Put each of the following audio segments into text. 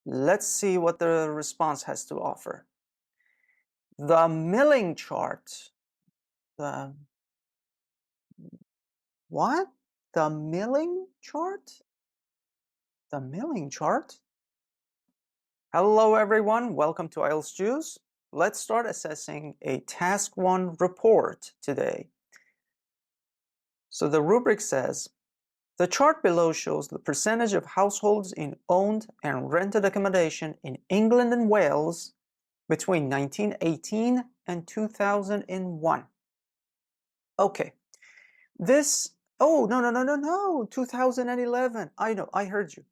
Let's see what the response has to offer. The milling chart. The what? The milling chart? The milling chart? Hello everyone, welcome to IELTS Juice. Let's start assessing a Task 1 report today. So the rubric says, the chart below shows the percentage of households in owned and rented accommodation in England and Wales between 1918 and 2001. Okay, this, oh, no, 2011. I know, I heard you.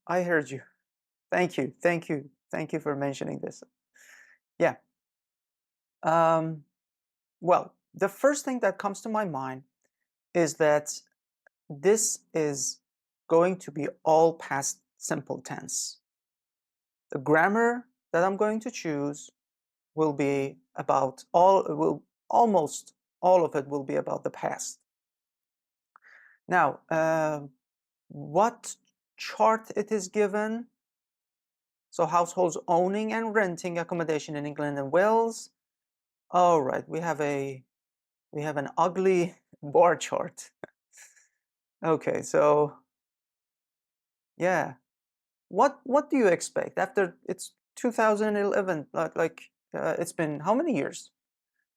Thank you for mentioning this. Yeah. Well, the first thing that comes to my mind is that this is going to be all past simple tense. The grammar that I'm going to choose will be about almost all of it will be about the past. Now, what chart it is given? So households owning and renting accommodation in England and Wales. All right, we have an ugly bar chart. Okay, so yeah, what do you expect after it's 2011? It's been how many years?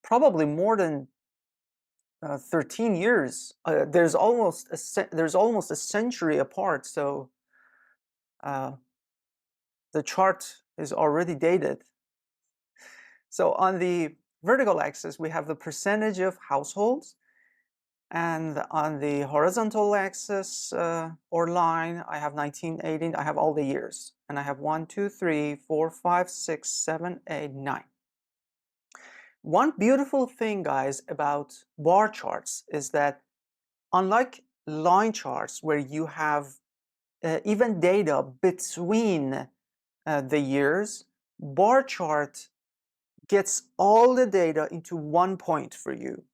Probably more than 13 years. There's almost a century apart. So the chart is already dated. So on the vertical axis, we have the percentage of households. And on the horizontal axis or line, I have 1918. I have all the years. And I have 1, 2, 3, 4, 5, 6, 7, 8, 9. One beautiful thing, guys, about bar charts is that unlike line charts where you have even data between the years, bar chart gets all the data into one point for you.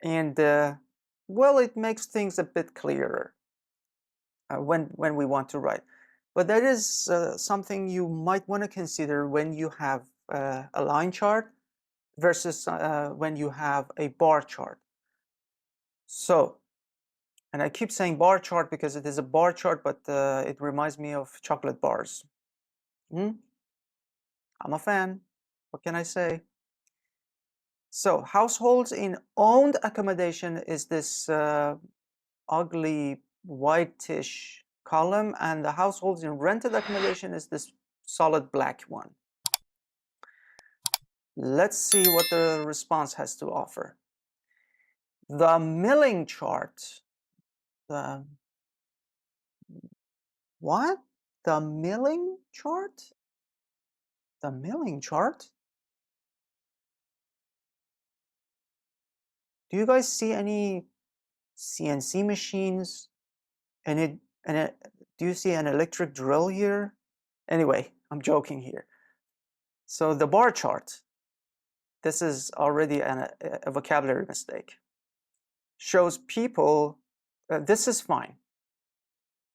And well, it makes things a bit clearer when we want to write. But that is something you might want to consider when you have a line chart versus when you have a bar chart. So, and I keep saying bar chart because it is a bar chart, but it reminds me of chocolate bars. I'm a fan. What can I say? So households in owned accommodation is this ugly whitish column, and the households in rented accommodation is this solid black one. Let's see what the response has to offer. The milling chart. The what? The milling chart? The milling chart? Do you guys see any CNC machines? Do you see an electric drill here? Anyway, I'm joking here. So the bar chart, this is already a vocabulary mistake. Shows people, this is fine.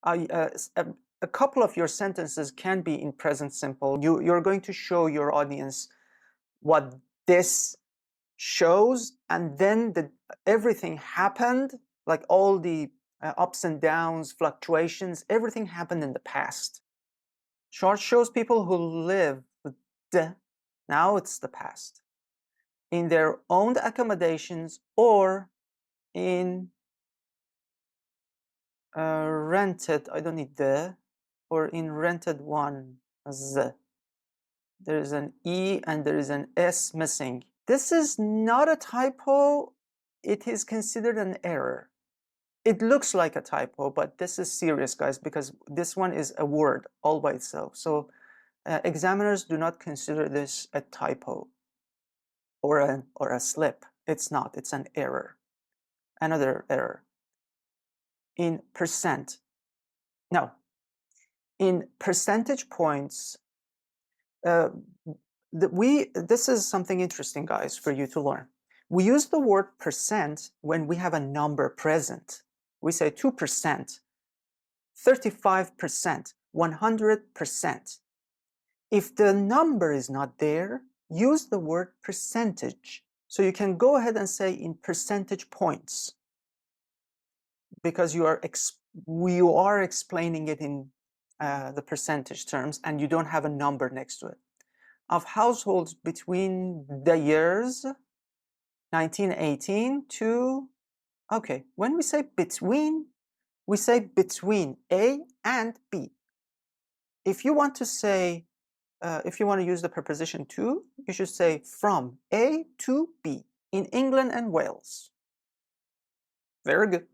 A couple of your sentences can be in present simple. You're going to show your audience what this shows, and then everything happened, like all the ups and downs, fluctuations, everything happened in the past. Chart shows people who lived, now it's the past, in their owned accommodations or in rented, I don't need the, or in rented one, z. There is an E and there is an S missing. This is not a typo. It is considered an error. It looks like a typo, but this is serious, guys, because this one is a word all by itself. So examiners do not consider this a typo or a slip. It's not. It's an error. Another error. In percent. Now, in percentage points, this is something interesting, guys, for you to learn. We use the word percent when we have a number present. We say 2%, 35%, 100%. If the number is not there, use the word percentage. So you can go ahead and say in percentage points, because you are explaining it in the percentage terms and you don't have a number next to it. Of households between the years 1918 to, okay, when we say between, we say between A and B. If you want to say, if you want to use the preposition to, you should say from A to B in England and Wales. Very good,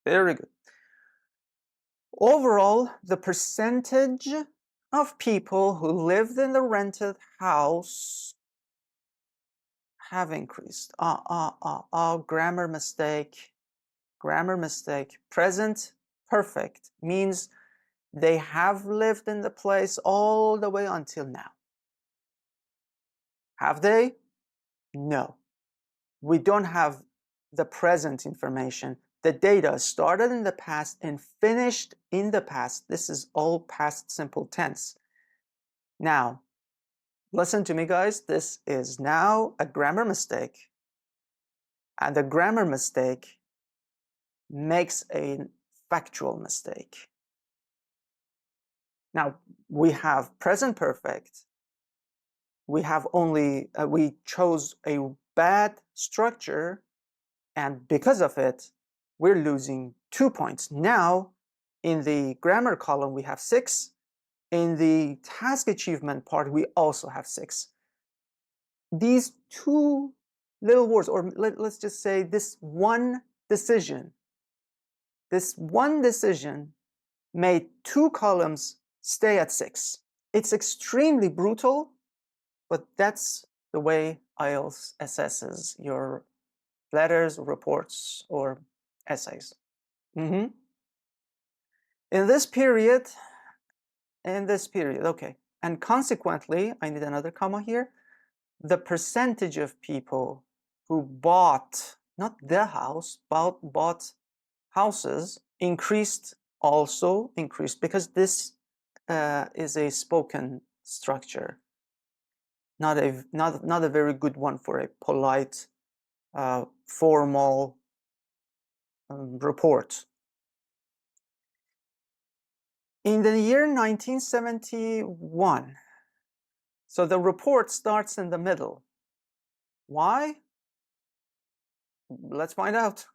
very good. Overall, the percentage of people who lived in the rented house have increased. Grammar mistake. Grammar mistake. Present perfect means they have lived in the place all the way until now. Have they? No. We don't have the present information. The data started in the past and finished in the past. This is all past simple tense. Now, listen to me, guys. This is now a grammar mistake. And the grammar mistake makes a factual mistake. Now, we have present perfect. We have only, we chose a bad structure, and because of it, we're losing 2 points. Now, in the grammar column, we have 6. In the task achievement part, we also have 6. These two little words, or let's just say this one decision made 2 columns stay at 6. It's extremely brutal, but that's the way IELTS assesses your letters, reports, or essays. In this period, okay. And consequently, I need another comma here, the percentage of people who bought, not the house, bought houses also increased, because this is a spoken structure, not a very good one for a polite, formal report. In the year 1971, so the report starts in the middle. Why? Let's find out.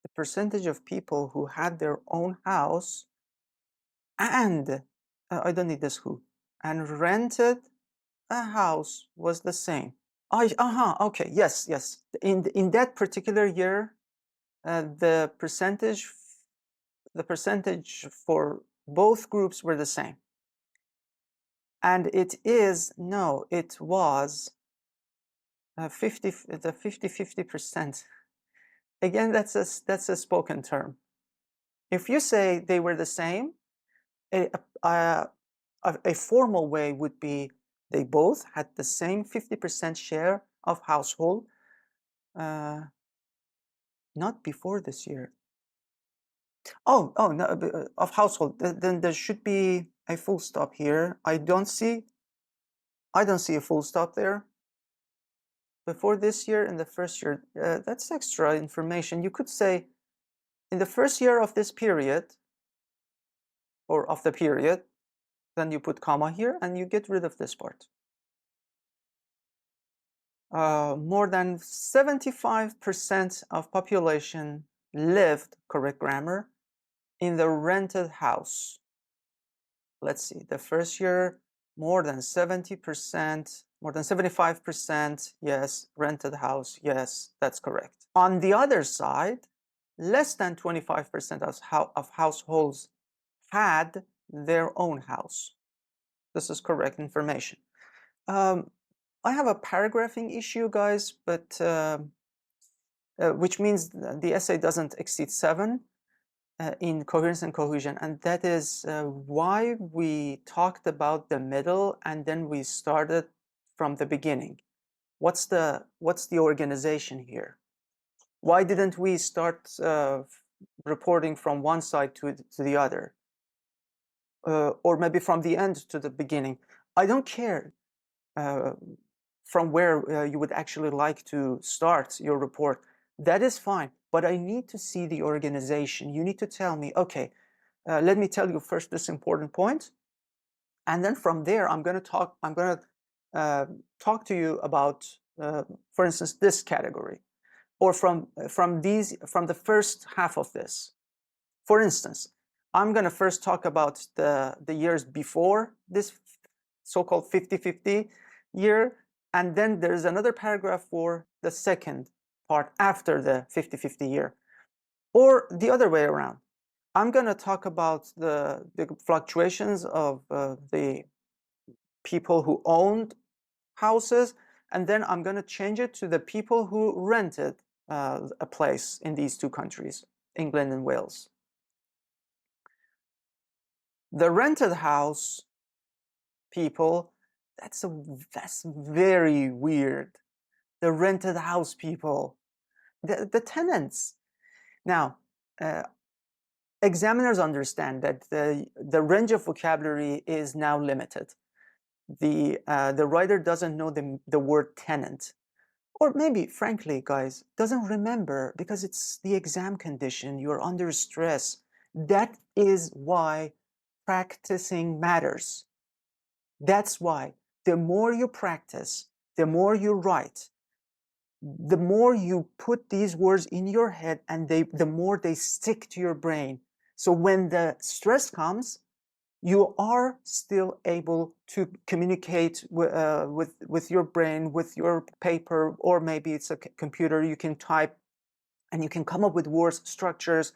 The percentage of people who had their own house and, I don't need this who, and rented a house was the same. Okay, yes. In that particular year, the percentage for both groups were the same. And it was 50-50%. Again, that's a spoken term. If you say they were the same, a formal way would be they both had the same 50% share of household, not before this year. No, of household. Then there should be a full stop here. I don't see a full stop there. Before this year and the first year, that's extra information. You could say in the first year of this period, or of the period, then you put comma here and you get rid of this part. More than 75% of population lived, correct grammar, in the rented house. Let's see, the first year, more than 70%, more than 75%, yes, rented house, yes, that's correct. On the other side, less than 25% of households had their own house. This is correct information. I have a paragraphing issue, guys, but which means the essay doesn't exceed 7 in coherence and cohesion, and that is why we talked about the middle and then we started from the beginning. What's the organization here? Why didn't we start reporting from one side to the other? or maybe from the end to the beginning. I don't care from where you would actually like to start your report. That is fine, but I need to see the organization. You need to tell me, okay, let me tell you first this important point, and then from there I'm going to talk to you about, for instance, this category, or from the first half of this. For instance, I'm going to first talk about the years before this so-called 50-50 year, and then there's another paragraph for the second part after the 50-50 year, or the other way around. I'm going to talk about the fluctuations of the people who owned houses, and then I'm going to change it to the people who rented a place in these two countries, England and Wales. The rented house people, that's very weird. The rented house people, the tenants. Now, examiners understand that the range of vocabulary is now limited. The writer doesn't know the word tenant, or maybe, frankly, guys, doesn't remember because it's the exam condition. You're under stress. That is why practicing matters. That's why the more you practice, the more you write, the more you put these words in your head, and the more they stick to your brain. So when the stress comes, you are still able to communicate with your brain, with your paper, or maybe it's a computer. You can type and you can come up with words, structures,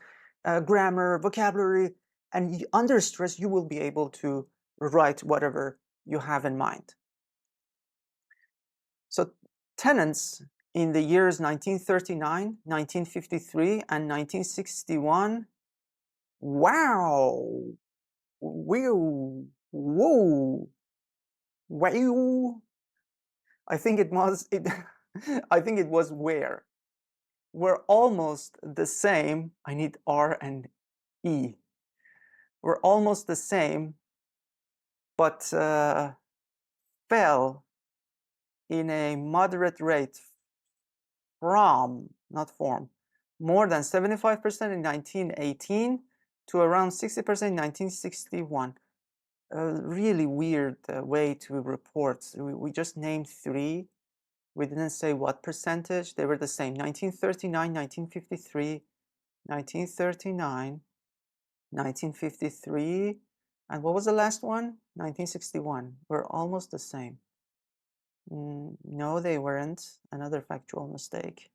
grammar, vocabulary, and under stress, you will be able to write whatever you have in mind. So tenants in the years 1939, 1953, and 1961, wow, whoa, whoa, wow. I think it was where. We're almost the same. I need R and E. We're almost the same, but fell in a moderate rate from, not form, more than 75% in 1918 to around 60% in 1961. A really weird way to report. We just named three. We didn't say what percentage. They were the same. 1939, 1953, 1939, 1953, and what was the last one? 1961. We're almost the same. No, they weren't. Another factual mistake.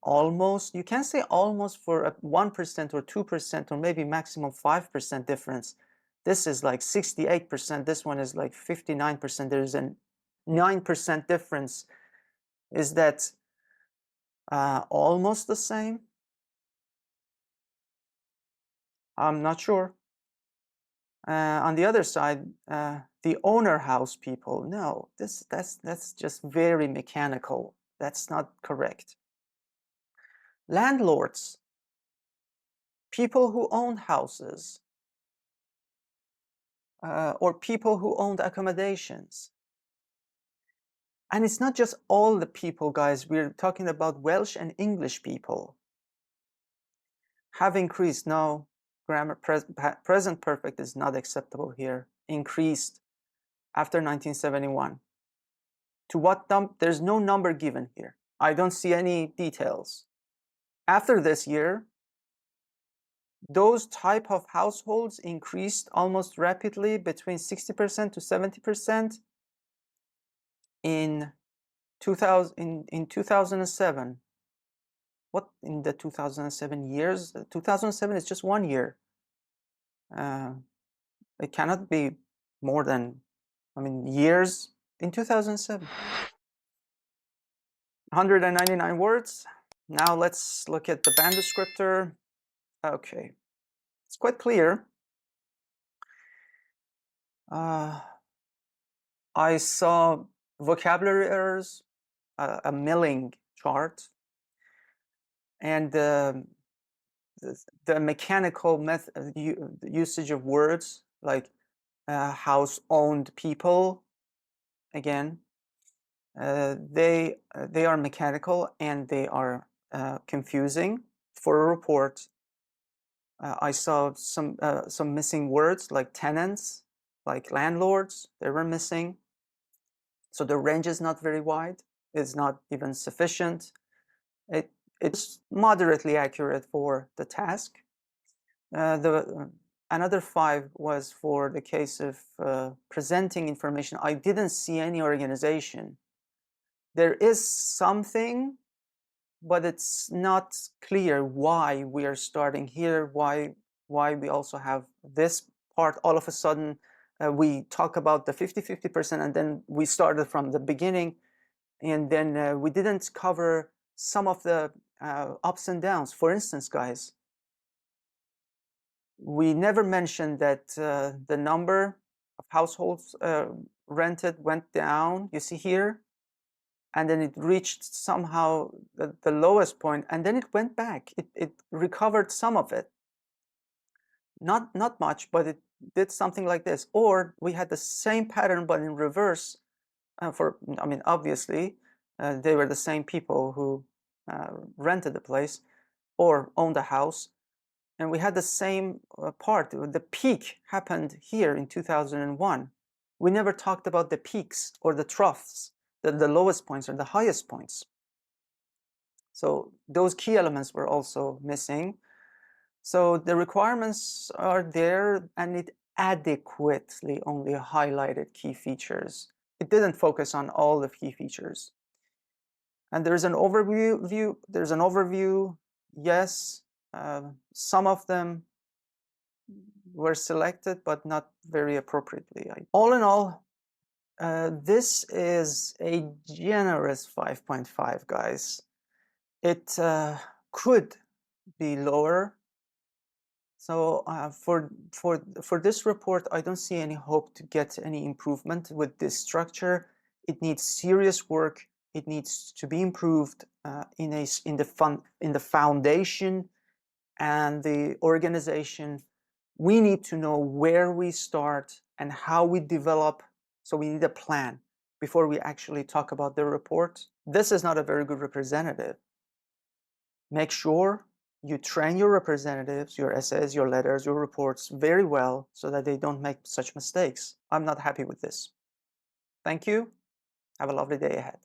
Almost, you can say almost for a 1% or 2% or maybe maximum 5% difference. This is like 68%. This one is like 59%. There's a 9% difference. Is that almost the same? I'm not sure. On the other side, the owner house people, no, that's just very mechanical. That's not correct. Landlords, people who own houses, or people who owned accommodations. And it's not just all the people, guys. We're talking about Welsh and English people. Have increased. No, grammar present perfect is not acceptable here. Increased after 1971. To what number? There's no number given here. I don't see any details. After this year, those type of households increased almost rapidly, between 60% to 70% in 2007. What in the 2007 years? 2007 is just 1 year. It cannot be more than, years. In 2007. 199 words. Now let's look at the band descriptor. Okay, it's quite clear. I saw vocabulary errors, a milling chart, and the mechanical usage of words like house-owned people, again, they are mechanical and they are confusing. For a report, I saw some missing words like tenants, like landlords, they were missing. So the range is not very wide. It's not even sufficient. It's moderately accurate for the task. Another 5 was for the case of presenting information. I didn't see any organization. There is something, but it's not clear why we are starting here, why we also have this part. All of a sudden, we talk about the 50-50%, and then we started from the beginning, and then we didn't cover some of the ups and downs. For instance, guys, we never mentioned that the number of households rented went down, you see here, and then it reached somehow the lowest point, and then it went back. It recovered some of it. Not much, but it did something like this. Or we had the same pattern, but in reverse. I mean, obviously, they were the same people who rented the place or owned the house. And we had the same part. The peak happened here in 2001. We never talked about the peaks or the troughs, the lowest points or the highest points. So those key elements were also missing. So the requirements are there, and it adequately only highlighted key features. It didn't focus on all the key features. And there's an overview. There's an overview. Yes, some of them were selected, but not very appropriately. All in all, this is a generous 5.5, guys. It could be lower. So for this report, I don't see any hope to get any improvement with this structure. It needs serious work. It needs to be improved in the foundation and the organization. We need to know where we start and how we develop. So we need a plan before we actually talk about the report. This is not a very good representative. Make sure you train your representatives, your essays, your letters, your reports very well so that they don't make such mistakes. I'm not happy with this. Thank you. Have a lovely day ahead.